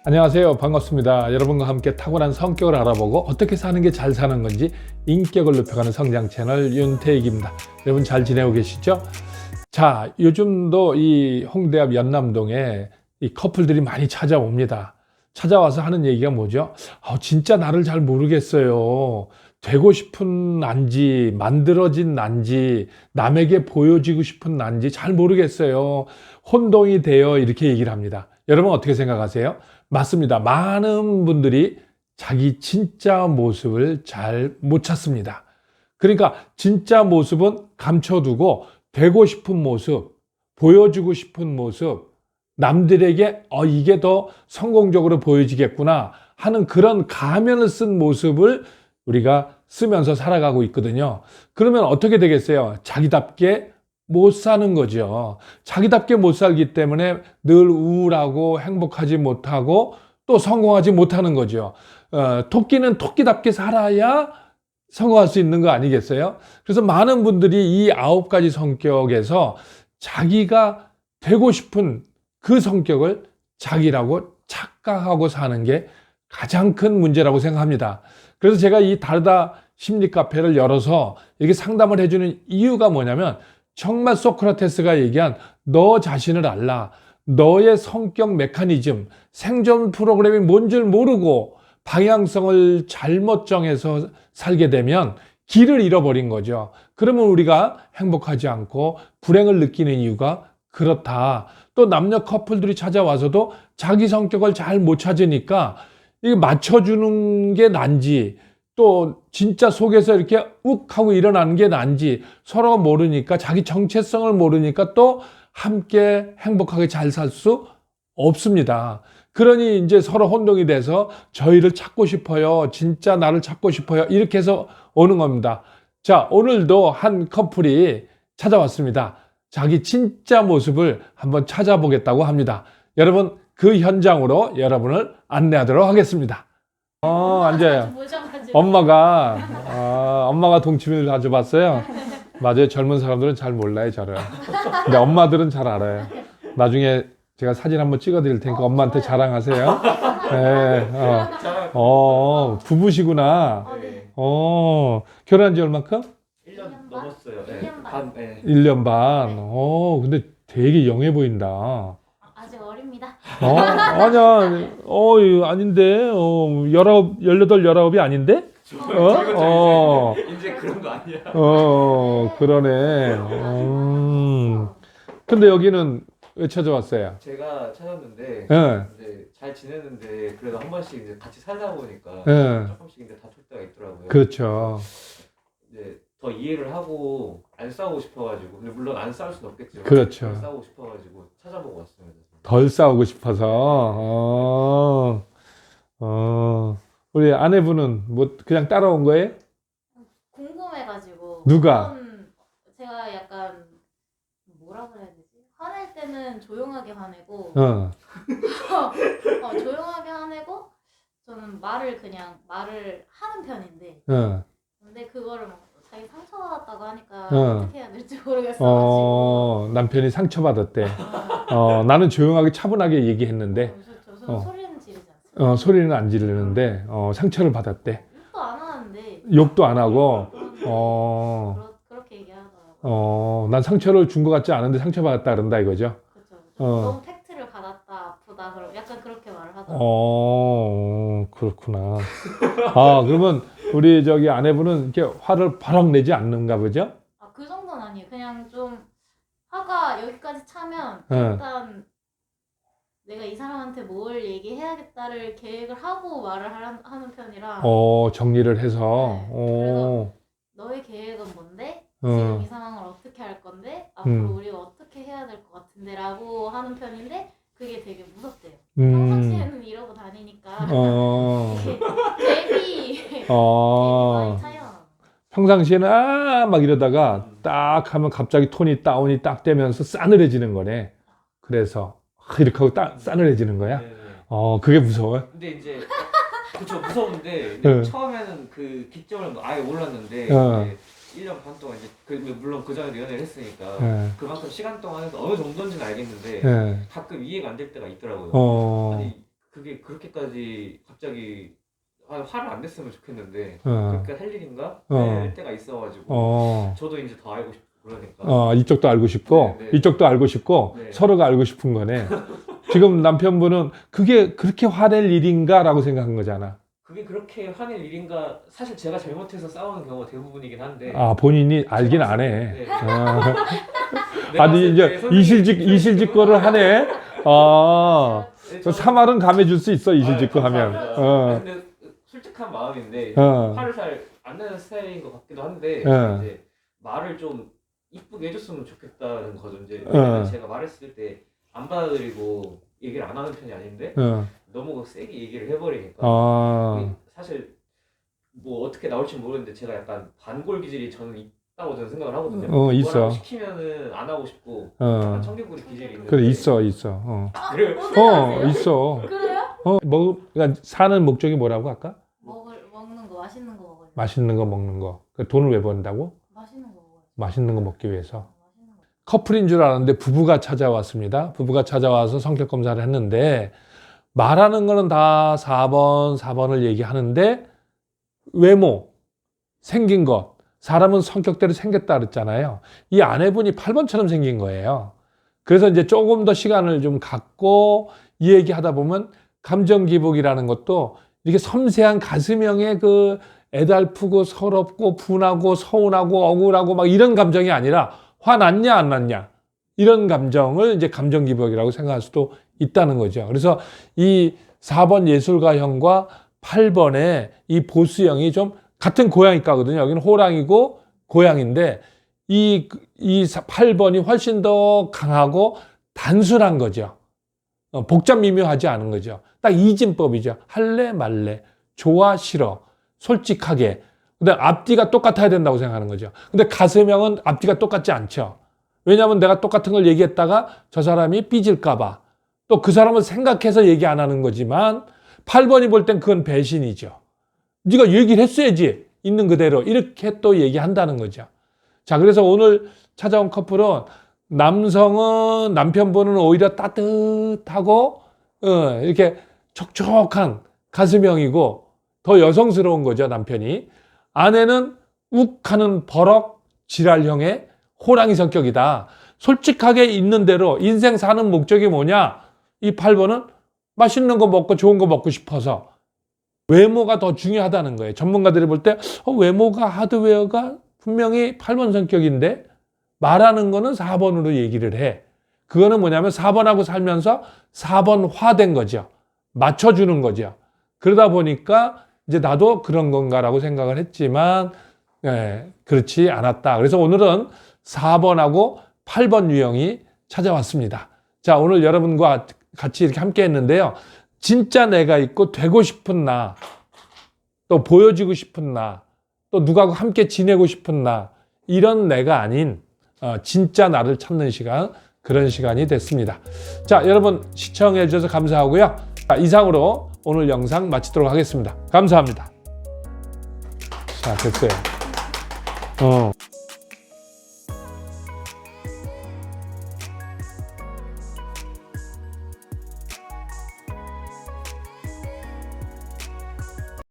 안녕하세요. 반갑습니다. 여러분과 함께 타고난 성격을 알아보고 어떻게 사는 게 잘 사는 건지 인격을 높여가는 성장 채널 윤태익입니다. 여러분 잘 지내고 계시죠? 자, 요즘도 이 홍대 앞 연남동에 이 커플들이 많이 찾아옵니다. 찾아와서 하는 얘기가 뭐죠? 진짜 나를 잘 모르겠어요. 되고 싶은 난지, 만들어진 난지, 남에게 보여지고 싶은 난지 잘 모르겠어요. 혼동이 돼요. 이렇게 얘기를 합니다. 여러분 어떻게 생각하세요? 맞습니다. 많은 분들이 자기 진짜 모습을 잘 못 찾습니다. 그러니까 진짜 모습은 감춰두고 되고 싶은 모습, 보여주고 싶은 모습, 남들에게 이게 더 성공적으로 보여지겠구나 하는 그런 가면을 쓴 모습을 우리가 쓰면서 살아가고 있거든요. 그러면 어떻게 되겠어요? 자기답게 못 사는 거죠. 자기답게 못 살기 때문에 늘 우울하고 행복하지 못하고 또 성공하지 못하는 거죠. 토끼는 토끼답게 살아야 성공할 수 있는 거 아니겠어요? 그래서 많은 분들이 이 9가지 성격에서 자기가 되고 싶은 그 성격을 자기라고 착각하고 사는 게 가장 큰 문제라고 생각합니다. 그래서 제가 이 다르다 심리 카페를 열어서 이렇게 상담을 해주는 이유가 뭐냐면 정말 소크라테스가 얘기한 너 자신을 알라. 너의 성격 메커니즘, 생존 프로그램이 뭔 줄 모르고 방향성을 잘못 정해서 살게 되면 길을 잃어버린 거죠. 그러면 우리가 행복하지 않고 불행을 느끼는 이유가 그렇다. 또 남녀 커플들이 찾아와서도 자기 성격을 잘 못 찾으니까 이게 맞춰주는 게 난지 또 진짜 속에서 이렇게 욱 하고 일어나는 게 난지 서로 모르니까 자기 정체성을 모르니까 또 함께 행복하게 잘 살 수 없습니다. 그러니 이제 서로 혼동이 돼서 저희를 찾고 싶어요. 진짜 나를 찾고 싶어요. 이렇게 해서 오는 겁니다. 자, 오늘도 한 커플이 찾아왔습니다. 자기 진짜 모습을 한번 찾아보겠다고 합니다. 여러분, 그 현장으로 여러분을 안내하도록 하겠습니다. 앉아요. 엄마가 동치미를 가져봤어요. 맞아요. 젊은 사람들은 잘 몰라요, 저를. 근데 엄마들은 잘 알아요. 나중에 제가 사진 한번 찍어 드릴 테니까 엄마한테 자랑하세요. 네, 부부시구나. 네. 결혼한 지 얼마큼? 1년 넘었어요. 네. 1년 반. 네. 1년 반. 근데 되게 영해 보인다. 아직 어립니다. 아니야. 이거 아닌데. 19, 19이 아닌데? 이제 그런 거 아니야. 그러네. 근데 여기는 왜 찾아왔어요? 제가 찾았는데 예. 이제 잘 지내는데 그래도 한 번씩 이제 같이 살다 보니까 예. 조금씩 이제 다툴 때가 있더라고요. 그렇죠. 이제 더 이해를 하고 안 싸우고 싶어가지고 근데 물론 안 싸울 수는 없겠지만 그렇죠. 안 싸우고 싶어가지고 찾아보고 왔습니다. 덜 싸우고 싶어서. 우리 아내분은 뭐 그냥 따라온 거예요? 궁금해가지고. 누가? 제가 약간 뭐라고 해야 되지? 화낼 때는 조용하게 화내고, 조용하게 화내고, 저는 말을 하는 편인데, 근데 그거를 막 자기 상처받았다고 하니까 어떻게 해야 될지 모르겠어가지고. 남편이 상처받았대. 나는 조용하게 차분하게 얘기했는데, 저는 소리는 지르지 않습니다. 소리는 안 지르는데, 상처를 받았대. 욕도 안 하는데. 욕도 안 하고, 그렇게 얘기하더라고요. 난 상처를 준 것 같지 않은데 상처받았다 그런다 이거죠? 그렇죠. 너무 팩트를 받았다, 아프다, 그럼 약간 그렇게 말을 하더라고요. 그렇구나. 그러면 우리 저기 아내분은 이렇게 화를 바락 내지 않는가 보죠? 그 정도는 아니에요. 그냥 좀 화가 여기까지 차면 네. 일단 내가 이 사람한테 뭘 얘기해야겠다를 계획을 하고 말을 하는 편이라. 정리를 해서. 그래서 너의 계획은 뭔데? 지금 이 상황을 어떻게 할 건데? 앞으로 우리가 어떻게 해야 될 것 같은데? 라고 하는 편인데 그게 되게 무섭대요. 평상시에는 이러고 다니니까 갭이 많이 차요. 평상시에는 막 이러다가 딱 하면 갑자기 톤이 다운이 딱 되면서 싸늘해지는 거네. 그래서 이렇게 하고 딱 싸늘해지는 거야? 네네. 그게 무서워요? 근데 이제 그쵸 무서운데 근데 네. 처음에는 그 기점을 아예 몰랐는데 네. 이제 1년 반 동안 이제 물론 그 전에도 연애를 했으니까 네. 그만큼 시간 동안에도 어느 정도인지는 알겠는데 네. 가끔 이해가 안 될 때가 있더라고요. 아니 그게 그렇게까지 갑자기 화를 안 냈으면 좋겠는데 어. 그렇게 할 일인가? 어. 할 때가 있어가지고 저도 이제 더 알고 싶고 그러니까 이쪽도 알고 싶고 네, 네. 이쪽도 알고 싶고 네. 서로가 알고 싶은 거네. 지금 남편분은 그게 그렇게 화낼 일인가라고 생각한 거잖아. 그게 그렇게 화낼 일인가 사실 제가 잘못해서 싸우는 경우가 대부분이긴 한데 본인이 알긴 안 해. 네. 아니 이제 이실직고를 하네. 사말은 감해줄 수 있어 이실직고 하면. 근데 솔직한 마음인데 어. 화를 잘 안 내는 스타일인 것 같기도 한데 이제 말을 좀 이쁘게 해줬으면 좋겠다는 거죠. 이제 제가 말했을 때 안 받아들이고 얘기를 안 하는 편이 아닌데 너무 세게 얘기를 해버리니까 사실 뭐 어떻게 나올지 모르는데 제가 약간 반골 기질이 저는 있다고 저는 생각을 하거든요. 있어. 뭐라고 시키면은 안 하고 싶고 약간 청개구리 기질이 있는데 그래 있어. 그래요? 있어. 그래요? 그러니까 사는 목적이 뭐라고 아까? 먹는 거, 맛있는 거 먹어요. 맛있는 거 먹는 거. 그 돈을 왜 번다고? 맛있는 거 먹어요. 맛있는 거 먹기 위해서. 맛있는 거. 커플인 줄 알았는데 부부가 찾아왔습니다. 부부가 찾아와서 성격 검사를 했는데 말하는 거는 다 4번을 얘기하는데 외모, 생긴 것, 사람은 성격대로 생겼다 그랬잖아요. 이 아내분이 8번처럼 생긴 거예요. 그래서 이제 조금 더 시간을 좀 갖고 이 얘기 하다 보면 감정 기복이라는 것도 이렇게 섬세한 가슴형의 그 애달프고 서럽고 분하고 서운하고 억울하고 막 이런 감정이 아니라 화났냐 안 났냐 이런 감정을 이제 감정 기복이라고 생각할 수도 있다는 거죠. 그래서 이 4번 예술가형과 8번의 이 보스형이 좀 같은 고양이과거든요. 여기는 호랑이고 고양인데 이 8번이 훨씬 더 강하고 단순한 거죠. 복잡 미묘하지 않은 거죠. 딱 이진법이죠. 할래 말래, 좋아 싫어, 솔직하게. 근데 앞뒤가 똑같아야 된다고 생각하는 거죠. 근데 가슴형은 앞뒤가 똑같지 않죠. 왜냐하면 내가 똑같은 걸 얘기했다가 저 사람이 삐질까 봐. 또 그 사람은 생각해서 얘기 안 하는 거지만 8번이 볼 땐 그건 배신이죠. 네가 얘기를 했어야지. 있는 그대로. 이렇게 또 얘기한다는 거죠. 자, 그래서 오늘 찾아온 커플은 남편분은 오히려 따뜻하고 이렇게 촉촉한 가슴형이고 더 여성스러운 거죠, 남편이. 아내는 욱하는 버럭 지랄형의 호랑이 성격이다. 솔직하게 있는 대로 인생 사는 목적이 뭐냐? 이 8번은 맛있는 거 먹고 좋은 거 먹고 싶어서 외모가 더 중요하다는 거예요. 전문가들이 볼 때 외모가 하드웨어가 분명히 8번 성격인데 말하는 거는 4번으로 얘기를 해. 그거는 뭐냐면 4번하고 살면서 4번화된 거죠. 맞춰주는 거죠. 그러다 보니까 이제 나도 그런 건가라고 생각을 했지만 그렇지 않았다. 그래서 오늘은 4번하고 8번 유형이 찾아왔습니다. 자, 오늘 여러분과 같이 이렇게 함께 했는데요. 진짜 내가 있고 되고 싶은 나, 또 보여주고 싶은 나, 또 누구하고 함께 지내고 싶은 나, 이런 내가 아닌 진짜 나를 찾는 시간, 그런 시간이 됐습니다. 자, 여러분 시청해 주셔서 감사하고요. 자, 이상으로 오늘 영상 마치도록 하겠습니다. 감사합니다. 자, 됐어요.